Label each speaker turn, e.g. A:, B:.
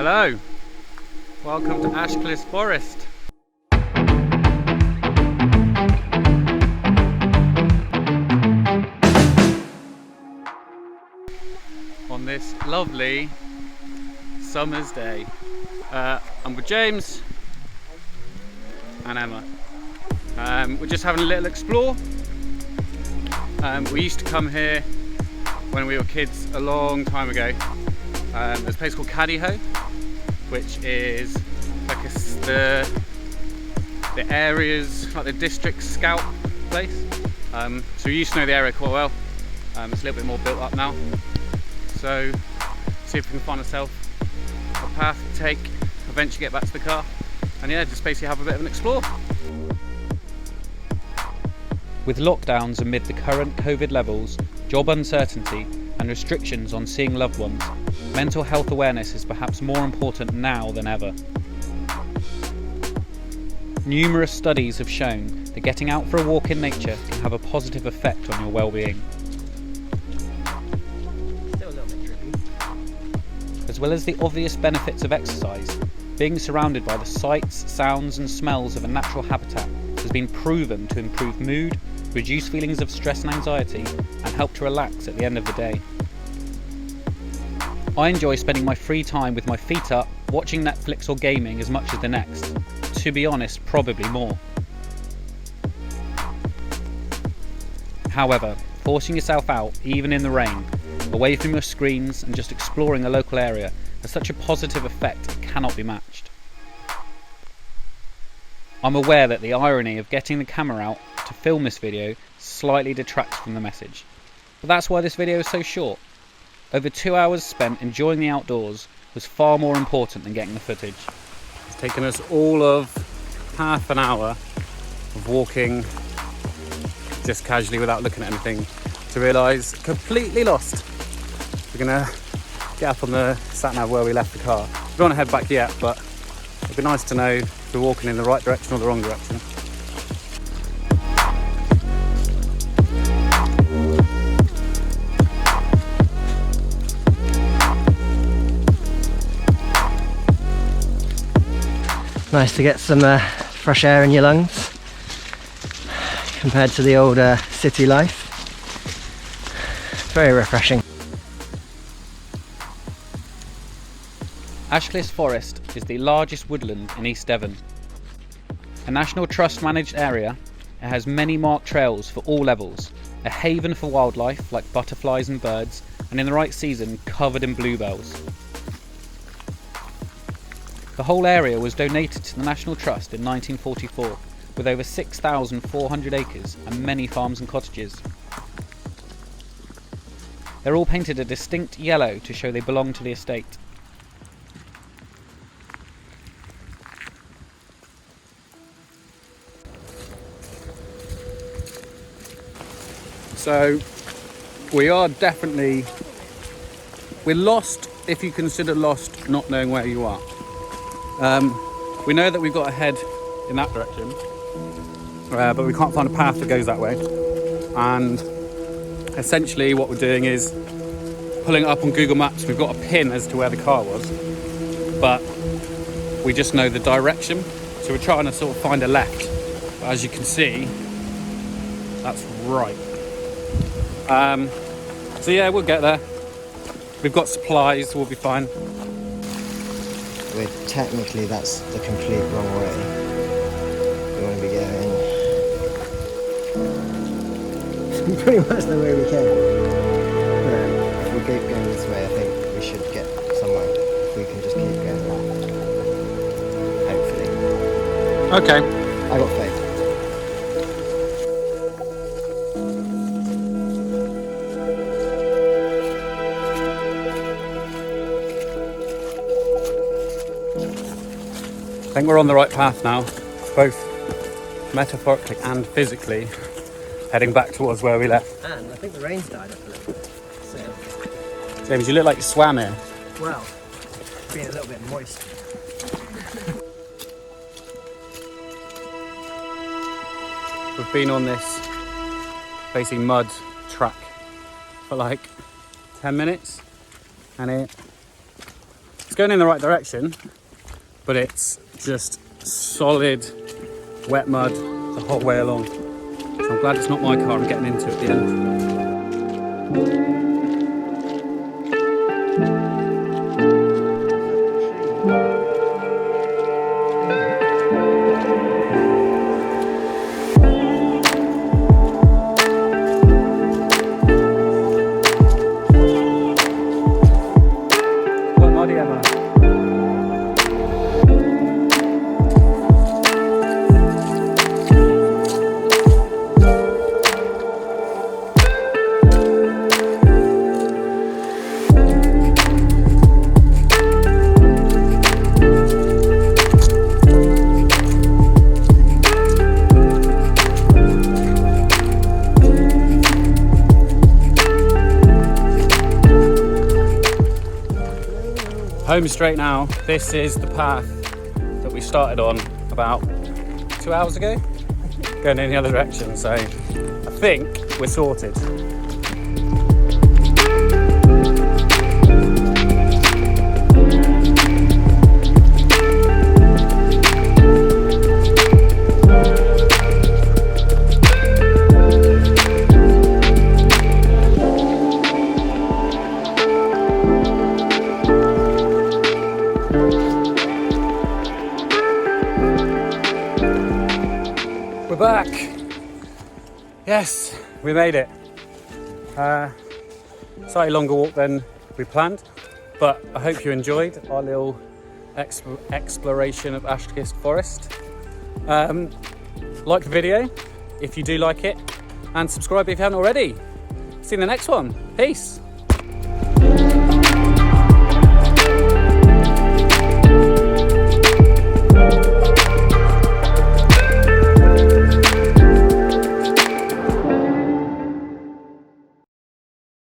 A: Hello, welcome to Ashclyst Forest. On this lovely summer's day. I'm with James and Emma. We're just having a little explore. We used to come here when we were kids a long time ago. There's a place called Caddyho, which is like the area's, like the district scout place. So we used to know the area quite well. It's a little bit more built up now. So see if we can find ourselves a path to take, eventually get back to the car, and yeah, just basically have a bit of an explore. With lockdowns amid the current COVID levels, job uncertainty and restrictions on seeing loved ones, mental health awareness is perhaps more important now than ever. Numerous studies have shown that getting out for a walk in nature can have a positive effect on your well-being. As well as the obvious benefits of exercise, being surrounded by the sights, sounds and smells of a natural habitat has been proven to improve mood, reduce feelings of stress and anxiety, and help to relax at the end of the day. I enjoy spending my free time with my feet up, watching Netflix or gaming as much as the next. To be honest, probably more. However, forcing yourself out, even in the rain, away from your screens and just exploring a local area has such a positive effect it cannot be matched. I'm aware that the irony of getting the camera out to film this video slightly detracts from the message, but that's why this video is so short. Over 2 hours spent enjoying the outdoors was far more important than getting the footage. It's taken us all of half an hour of walking just casually without looking at anything to realise completely lost. We're gonna get up on the sat-nav where we left the car. We don't want to head back yet, but it'd be nice to know if we're walking in the right direction or the wrong direction.
B: Nice to get some fresh air in your lungs compared to the old city life. Very refreshing.
A: Ashclyst Forest is the largest woodland in East Devon. A National Trust managed area, it has many marked trails for all levels, a haven for wildlife like butterflies and birds, and in the right season covered in bluebells. The whole area was donated to the National Trust in 1944, with over 6,400 acres and many farms and cottages. They're all painted a distinct yellow to show they belong to the estate. So we're lost if you consider lost not knowing where you are. We know that we've got to head in that direction, but we can't find a path that goes that way. And essentially what we're doing is pulling it up on Google Maps. We've got a pin as to where the car was, but we just know the direction. So we're trying to sort of find a left. But as you can see, that's right. So yeah, we'll get there. We've got supplies, we'll be fine.
B: Technically that's the complete wrong way. We want to be going pretty much the way we can. If we keep going this way, I think we should get somewhere. If we can just keep going left. Hopefully.
A: Okay.
B: I got faith.
A: I think we're on the right path now, both metaphorically and physically, heading back towards where we left.
B: And I think the rain's died up a little bit. So,
A: James, you look like you swam here.
B: well, being a little bit moist.
A: We've been on this basically mud track for like 10 minutes and it's going in the right direction, but it's just solid wet mud the whole way along. So I'm glad it's not my car I'm getting into at the end. Home straight now. This is the path that we started on about 2 hours ago, going in the other direction, so I think we're sorted. We're back. Yes, we made it. Slightly longer walk than we planned, but I hope you enjoyed our little exploration of Ashclyst Forest. Like the video if you do like it, and subscribe if you haven't already. See you in the next one. Peace.